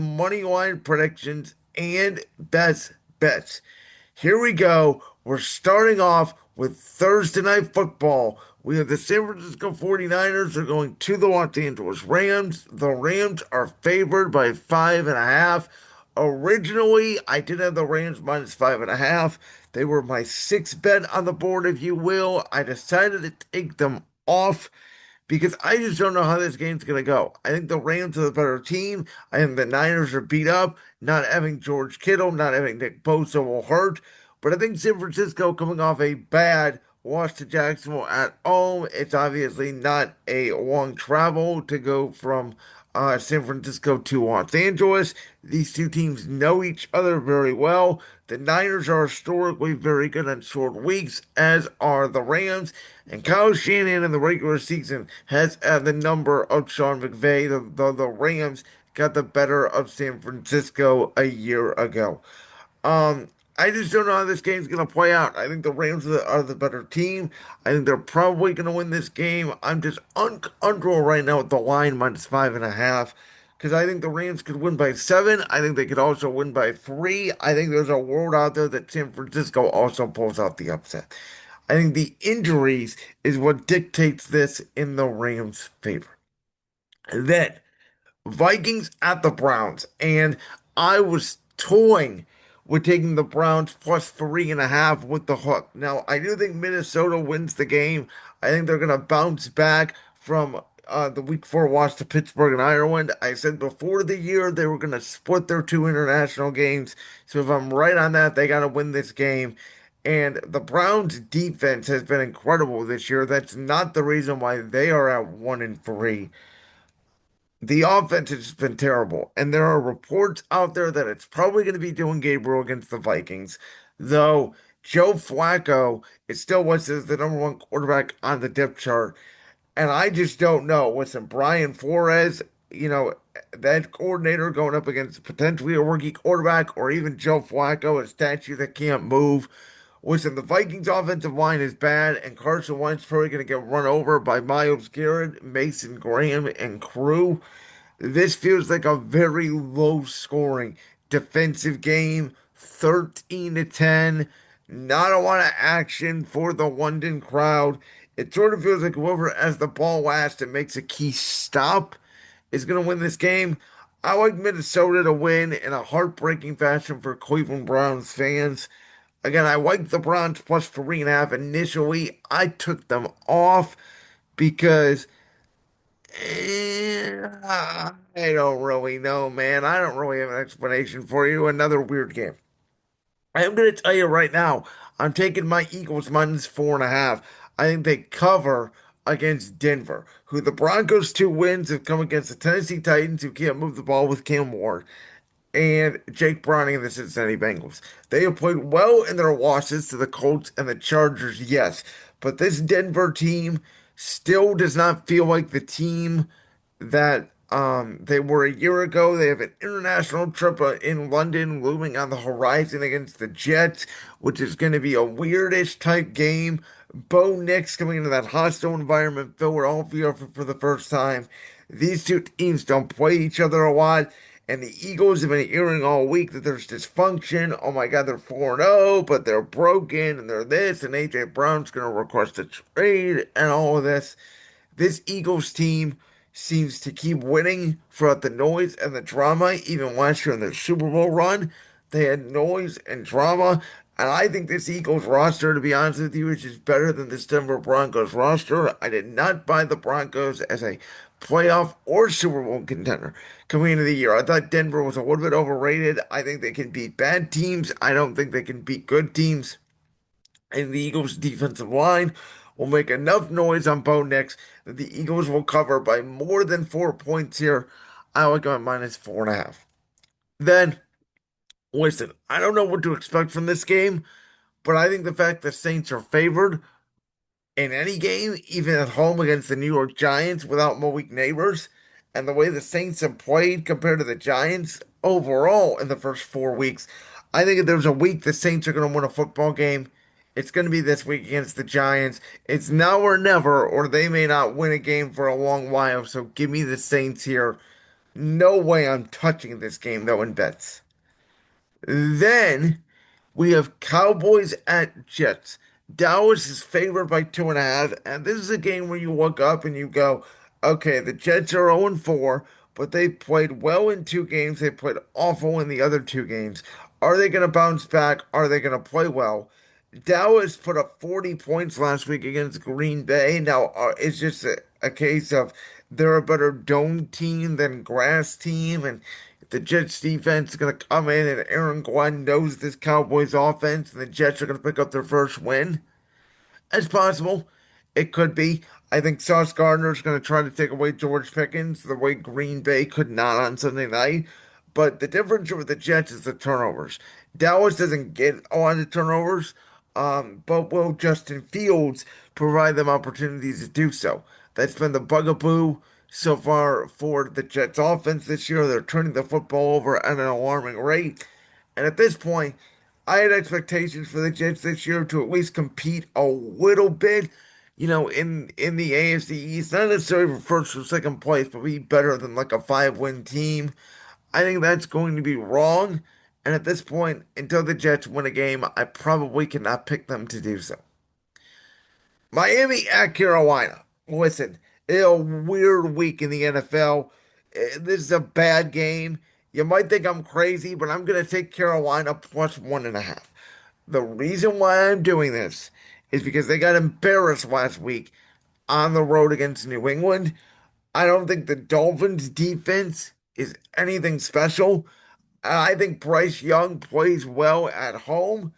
Money line predictions and best bets. Here we go. We're starting off with Thursday night football. We have the San Francisco 49ers are going to the Los Angeles Rams. The Rams are favored by 5.5. Originally, I did have the Rams minus 5.5. They were my sixth bet on the board, if you will. I decided to take them off because I just don't know how this game's going to go. I think the Rams are the better team. I think the Niners are beat up. Not having George Kittle, not having Nick Bosa will hurt. But I think San Francisco coming off a bad loss to Jacksonville at home. It's obviously not a long travel to go from San Francisco to Los Angeles. These two teams know each other very well. The Niners are historically very good on short weeks, as are the Rams. And Kyle Shanahan in the regular season has the number of Sean McVay. The Rams got the better of San Francisco a year ago. Um, I just don't know how this game's going to play out. I think the Rams are the better team. I think they're probably going to win this game. I'm just unsure right now with the line minus 5.5 because I think the Rams could win by 7. I think they could also win by 3. I think there's a world out there that San Francisco also pulls out the upset. I think the injuries is what dictates this in the Rams' favor. Then Vikings at the Browns, and I was toying with taking the Browns plus 3.5 with the hook. Now, I do think Minnesota wins the game. I think they're going to bounce back from the week 4 loss to Pittsburgh and Ireland. I said before the year they were going to split their two international games. So if I'm right on that, they got to win this game. And the Browns' defense has been incredible this year. That's not the reason why they are at 1-3. The offense has been terrible, and there are reports out there that it's probably going to be Dylan Gabriel against the Vikings, though Joe Flacco is still listed as the number one quarterback on the depth chart, and I just don't know. Listen, Brian Flores, that coordinator going up against potentially a rookie quarterback, or even Joe Flacco, a statue that can't move. Listen, the Vikings offensive line is bad, and Carson Wentz probably going to get run over by Myles Garrett, Mason Graham, and crew. This feels like a very low scoring defensive game, 13 to 10. Not a lot of action for the London crowd. It sort of feels like whoever has the ball last and makes a key stop is going to win this game. I like Minnesota to win in a heartbreaking fashion for Cleveland Browns fans. Again, I like the Browns plus 3.5 initially. I took them off because I don't really know, man. I don't really have an explanation for you. Another weird game. I am going to tell you right now, I'm taking my Eagles minus 4.5. I think they cover against Denver, who the Broncos' two wins have come against the Tennessee Titans, who can't move the ball with Cam Ward, and Jake Browning and the Cincinnati Bengals. They have played well in their losses to the Colts and the Chargers, yes, but this Denver team still does not feel like the team that they were a year ago. They have an international trip in London looming on the horizon against the Jets, which is going to be a weirdish type game. Bo Nix coming into that hostile environment, Philadelphia for the first time. These two teams don't play each other a lot. And the Eagles have been hearing all week that there's dysfunction. Oh my God, they're 4-0, but they're broken and they're this. And A.J. Brown's going to request a trade and all of this. This Eagles team seems to keep winning throughout the noise and the drama. Even last year in their Super Bowl run, they had noise and drama. And I think this Eagles roster, to be honest with you, is just better than this Denver Broncos roster. I did not buy the Broncos as a playoff or Super Bowl contender coming into the year. I thought Denver was a little bit overrated. I think they can beat bad teams. I don't think they can beat good teams. And the Eagles' defensive line will make enough noise on Bo Nix that the Eagles will cover by more than 4 points here. I like them at minus 4.5. Then, listen, I don't know what to expect from this game, but I think the fact the Saints are favored in any game, even at home against the New York Giants without Malik Neighbors, and the way the Saints have played compared to the Giants overall in the first 4 weeks, I think if there's a week the Saints are going to win a football game, it's going to be this week against the Giants. It's now or never, or they may not win a game for a long while. So give me the Saints here No way I'm touching this game though in bets. Then we have Cowboys at Jets. Dallas is favored by 2.5, and this is a game where you look up and you go, okay, the Jets are 0-4, but they played well in two games. They played awful in the other two games. Are they going to bounce back? Are they going to play well? Dallas put up 40 points last week against Green Bay. Now, it's just a case of they're a better dome team than grass team, and the Jets defense is going to come in, and Aaron Glenn knows this Cowboys offense, and the Jets are going to pick up their first win. It's possible. It could be. I think Sauce Gardner is going to try to take away George Pickens the way Green Bay could not on Sunday night. But the difference with the Jets is the turnovers. Dallas doesn't get a lot of turnovers, but will Justin Fields provide them opportunities to do so? That's been the bugaboo so far for the Jets offense this year. They're turning the football over at an alarming rate. And at this point, I had expectations for the Jets this year to at least compete a little bit, in the AFC East, not necessarily for first or second place, but be better than like a 5-win team. I think that's going to be wrong. And at this point, until the Jets win a game, I probably cannot pick them to do so. Miami at Carolina. Listen, it's a weird week in the NFL. This is a bad game. You might think I'm crazy, but I'm going to take Carolina plus 1.5. The reason why I'm doing this is because they got embarrassed last week on the road against New England. I don't think the Dolphins' defense is anything special. I think Bryce Young plays well at home,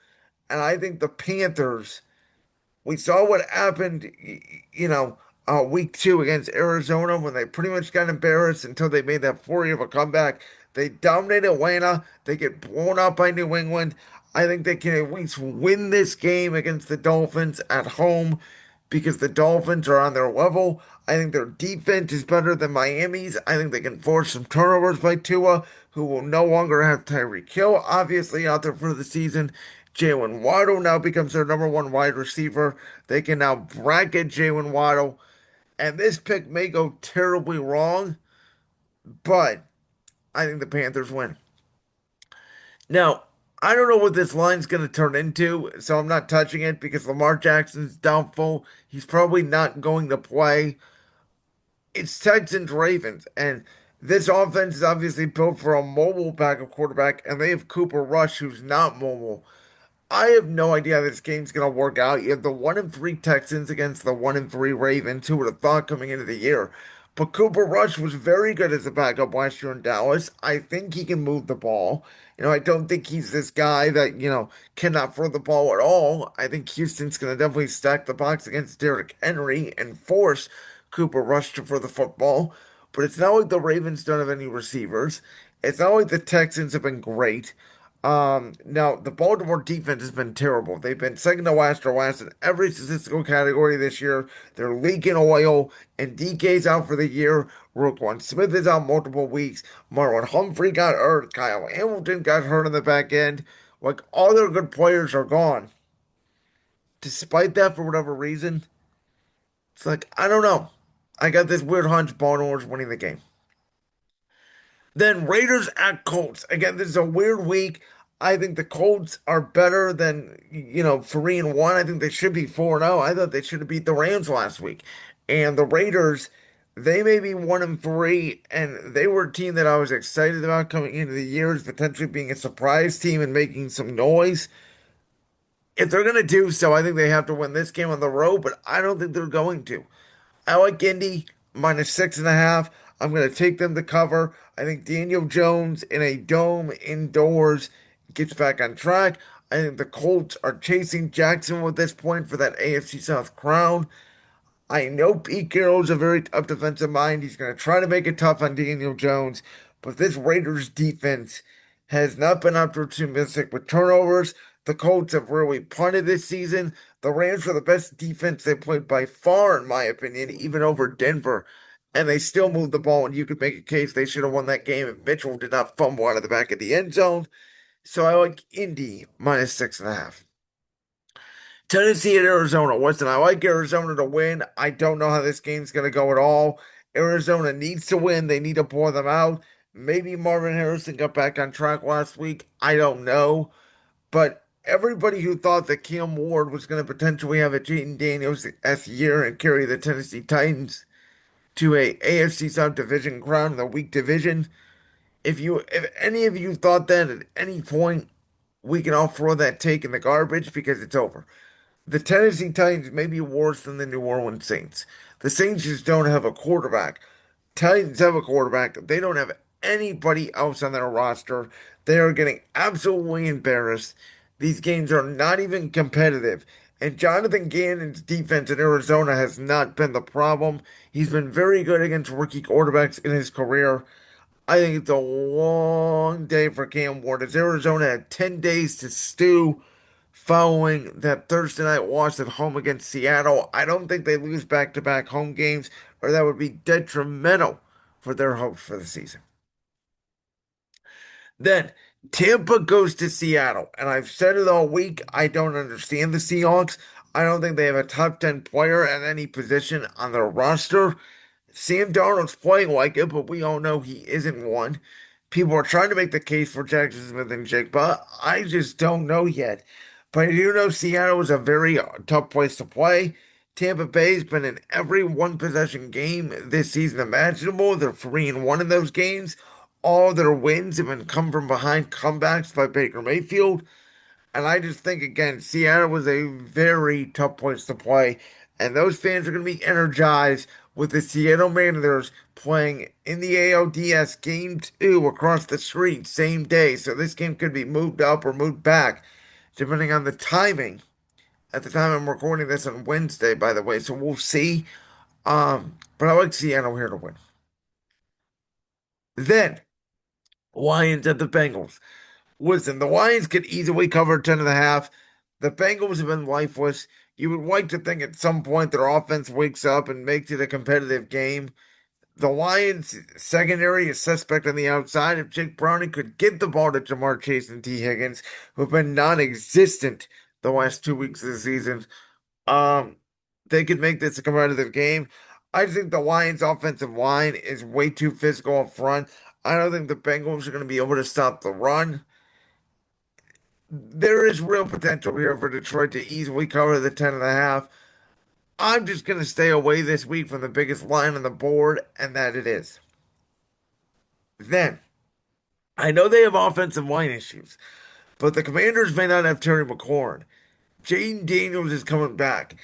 and I think the Panthers, we saw what happened, week two against Arizona when they pretty much got embarrassed until they made that 40 of a comeback. They dominate Atlanta. They get blown out by New England. I think they can at least win this game against the Dolphins at home because the Dolphins are on their level. I think their defense is better than Miami's. I think they can force some turnovers by Tua, who will no longer have Tyreek Hill, obviously, out there for the season. Jalen Waddle now becomes their number one wide receiver. They can now bracket Jalen Waddle. And this pick may go terribly wrong, but I think the Panthers win. Now, I don't know what this line's going to turn into, so I'm not touching it because Lamar Jackson's doubtful. He's probably not going to play. It's Texans Ravens, and this offense is obviously built for a mobile backup quarterback, and they have Cooper Rush, who's not mobile. I have no idea how this game's gonna work out. You have the 1-3 Texans against the 1-3 Ravens. Who would have thought coming into the year? But Cooper Rush was very good as a backup last year in Dallas. I think he can move the ball. I don't think he's this guy that, cannot throw the ball at all. I think Houston's gonna definitely stack the box against Derrick Henry and force Cooper Rush to throw the football. But it's not like the Ravens don't have any receivers. It's not like the Texans have been great. Now the Baltimore defense has been terrible. They've been second to last or last in every statistical category this year. They're leaking oil, and DK's out for the year. Roquan Smith is out multiple weeks. Marlon Humphrey got hurt. Kyle Hamilton got hurt on the back end. Like all their good players are gone. Despite that, for whatever reason, it's like I don't know. I got this weird hunch Baltimore's winning the game. Then Raiders at Colts. Again, this is a weird week. I think the Colts are better than, 3-1. I think they should be 4-0. I thought they should have beat the Rams last week. And the Raiders, they may be 1-3, and they were a team that I was excited about coming into the year as potentially being a surprise team and making some noise. If they're going to do so, I think they have to win this game on the road, but I don't think they're going to. I like Indy minus 6.5. I'm going to take them to cover. I think Daniel Jones in a dome indoors gets back on track. I think the Colts are chasing Jacksonville at this point for that AFC South crown. I know Pete Carroll's a very tough defensive mind. He's going to try to make it tough on Daniel Jones, but this Raiders defense has not been opportunistic with turnovers. The Colts have really punted this season. The Rams are the best defense they played by far, in my opinion, even over Denver. And they still moved the ball, and you could make a case they should have won that game if Mitchell did not fumble out of the back of the end zone. So I like Indy minus 6.5. Tennessee at Arizona. Listen, I like Arizona to win. I don't know how this game's going to go at all. Arizona needs to win. They need to pour them out. Maybe Marvin Harrison got back on track last week. I don't know. But everybody who thought that Cam Ward was going to potentially have a Jaden Daniels-esque year and carry the Tennessee Titans to a AFC South division crown in the weak division, if any of you thought that at any point, we can all throw that take in the garbage because it's over. The Tennessee Titans may be worse than the New Orleans Saints. The Saints just don't have a quarterback. Titans have a quarterback. They don't have anybody else on their roster. They are getting absolutely embarrassed. These games are not even competitive. And Jonathan Gannon's defense in Arizona has not been the problem. He's been very good against rookie quarterbacks in his career. I think it's a long day for Cam Ward as Arizona had 10 days to stew following that Thursday night loss at home against Seattle. I don't think they lose back to back home games, or that would be detrimental for their hopes for the season. Then Tampa goes to Seattle, and I've said it all week. I don't understand the Seahawks. I don't think they have a top 10 player at any position on their roster. Sam Darnold's playing like it, but we all know he isn't one. People are trying to make the case for Jackson Smith and Jigba. I just don't know yet. But I do know Seattle is a very tough place to play. Tampa Bay's been in every one possession game this season imaginable. They're 3-1 in those games. All their wins have been come from behind comebacks by Baker Mayfield. And I just think, again, Seattle was a very tough place to play. And those fans are going to be energized with the Seattle Mariners playing in the ALDS Game 2 across the street, same day. So this game could be moved up or moved back, depending on the timing. At the time I'm recording this on Wednesday, by the way. So we'll see. But I like Seattle here to win. Then, Lions at the Bengals. Listen, the Lions could easily cover 10 and a half. The Bengals have been lifeless. You would like to think at some point their offense wakes up and makes it a competitive game. The Lions secondary is suspect on the outside. If Jake Browning could get the ball to Jamar Chase and T. Higgins, who've been non-existent the last 2 weeks of the season, um, they could make this a competitive game. I think the Lions' offensive line is way too physical up front. I don't think the Bengals are going to be able to stop the run. There is real potential here for Detroit to easily cover the 10 and a half. I'm just going to stay away this week from the biggest line on the board, and that it is. Then, I know they have offensive line issues, but the Commanders may not have Terry McLaurin. Jaden Daniels is coming back,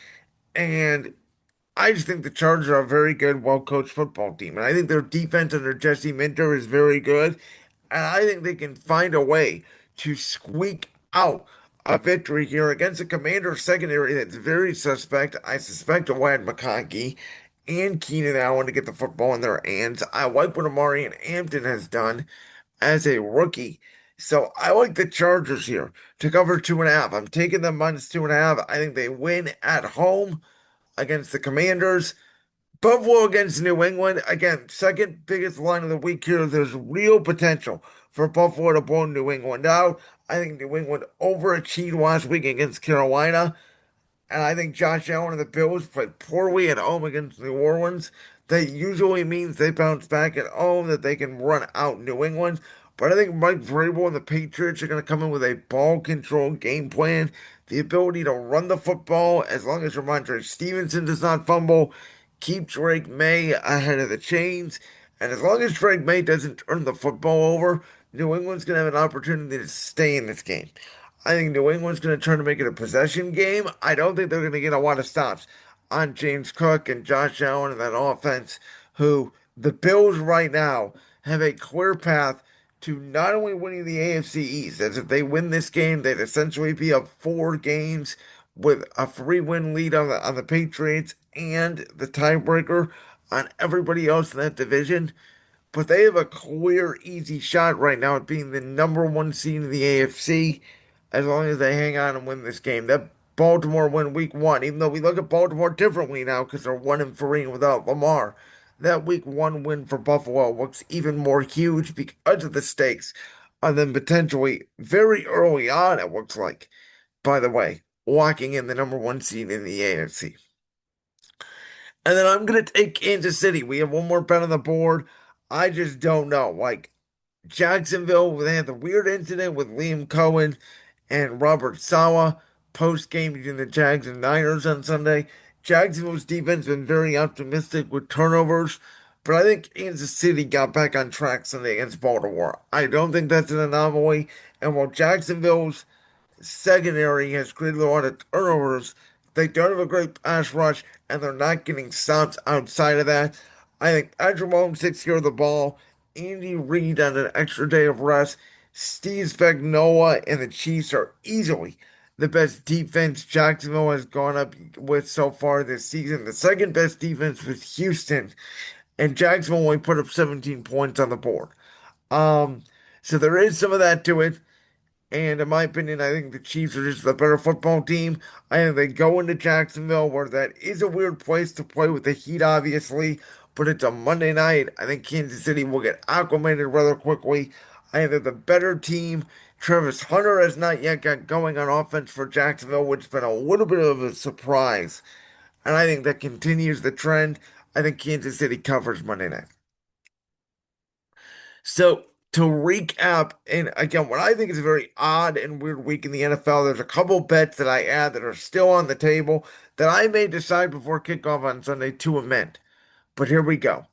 and I just think the Chargers are a very good, well coached football team. And I think their defense under Jesse Minter is very good. And I think they can find a way to squeak out a victory here against a Commander secondary that's very suspect. I suspect Wyatt McConkey and Keenan Allen to get the football in their hands. I like what Amari and Hampton has done as a rookie. So I like the Chargers here to cover 2.5. I'm taking them minus 2.5. I think they win at home against the Commanders. Buffalo against New England. Again, second biggest line of the week here. There's real potential for Buffalo to blow New England out. I think New England overachieved last week against Carolina. And I think Josh Allen and the Bills played poorly at home against New Orleans. That usually means they bounce back at home, that they can run out New England. But I think Mike Vrabel and the Patriots are going to come in with a ball control game plan, the ability to run the football as long as Ramondre Stevenson does not fumble, keep Drake May ahead of the chains, and as long as Drake May doesn't turn the football over, New England's going to have an opportunity to stay in this game. I think New England's going to try to make it a possession game. I don't think they're going to get a lot of stops on James Cook and Josh Allen and that offense, who the Bills right now have a clear path to not only winning the AFC East, as if they win this game, they'd essentially be up 4 games with a 3-win lead on the Patriots and the tiebreaker on everybody else in that division. But they have a clear, easy shot right now at being the number one seed in the AFC as long as they hang on and win this game. That Baltimore win week one, even though we look at Baltimore differently now because they're 1-3 without Lamar. That week one win for Buffalo looks even more huge because of the stakes. And then potentially very early on, it looks like, by the way, locking in the number one seed in the AFC. And then I'm gonna take Kansas City. We have one more bet on the board. I just don't know. Like Jacksonville, they had the weird incident with Liam Cohen and Robert Sala post game between the Jags and Niners on Sunday. Jacksonville's defense been very optimistic with turnovers, but I think Kansas City got back on track Sunday against Baltimore. I don't think that's an anomaly. And while Jacksonville's secondary has created a lot of turnovers. They don't have a great pass rush, and they're not getting stops outside of that. I think Andrew Mahomes takes care of the ball. Andy Reid on an extra day of rest. Steve Spagnuolo and the Chiefs are easily the best defense Jacksonville has gone up with so far this season. The second best defense was Houston, and Jacksonville only put up 17 points on the board. Um, so there is some of that to it. And in my opinion, I think the Chiefs are just the better football team. I think they go into Jacksonville, where that is a weird place to play with the Heat, obviously, but it's a Monday night. I think Kansas City will get acclimated rather quickly. I think they're the better team. Travis Hunter has not yet got going on offense for Jacksonville, which has been a little bit of a surprise. And I think that continues the trend. I think Kansas City covers Monday night. So to recap, and again, what I think is a very odd and weird week in the NFL, there's a couple bets that I add that are still on the table that I may decide before kickoff on Sunday to amend. But here we go.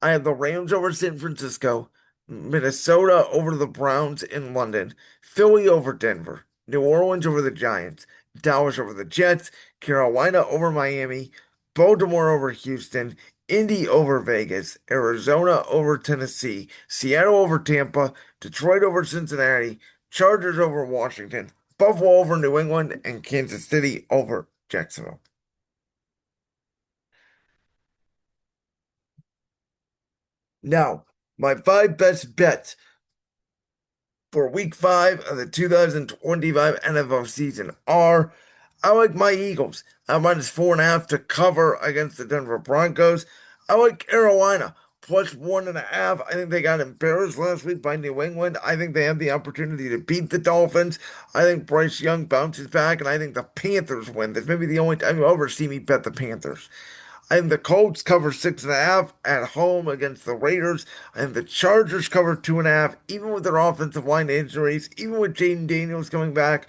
I have the Rams over San Francisco, Minnesota over the Browns in London, Philly over Denver, New Orleans over the Giants, Dallas over the Jets, Carolina over Miami, Baltimore over Houston, Indy over Vegas, Arizona over Tennessee, Seattle over Tampa, Detroit over Cincinnati, Chargers over Washington, Buffalo over New England, and Kansas City over Jacksonville. Now, my five best bets for week five of the 2025 NFL season are I like my Eagles. I minus 4.5 to cover against the Denver Broncos. I like Carolina plus 1.5. I think they got embarrassed last week by New England. I think they have the opportunity to beat the Dolphins. I think Bryce Young bounces back, and I think the Panthers win. That's maybe the only time you'll ever see me bet the Panthers. And the Colts cover 6.5 at home against the Raiders. And the Chargers cover 2.5, even with their offensive line injuries, even with Jaden Daniels coming back.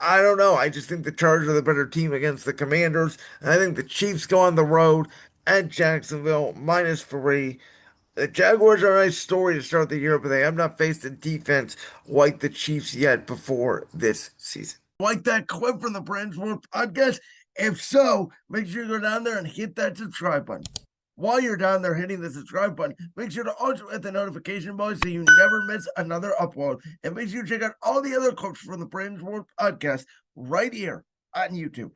I don't know. I just think the Chargers are the better team against the Commanders. And I think the Chiefs go on the road at Jacksonville -3. The Jaguars are a nice story to start the year, but they have not faced a defense like the Chiefs yet before this season. Like that clip from the Brand Sports Podcast? If so, make sure you go down there and hit that subscribe button. While you're down there hitting the subscribe button, make sure to also hit the notification bell so you never miss another upload. And make sure you check out all the other clips from the Brand Sports Podcast right here on YouTube.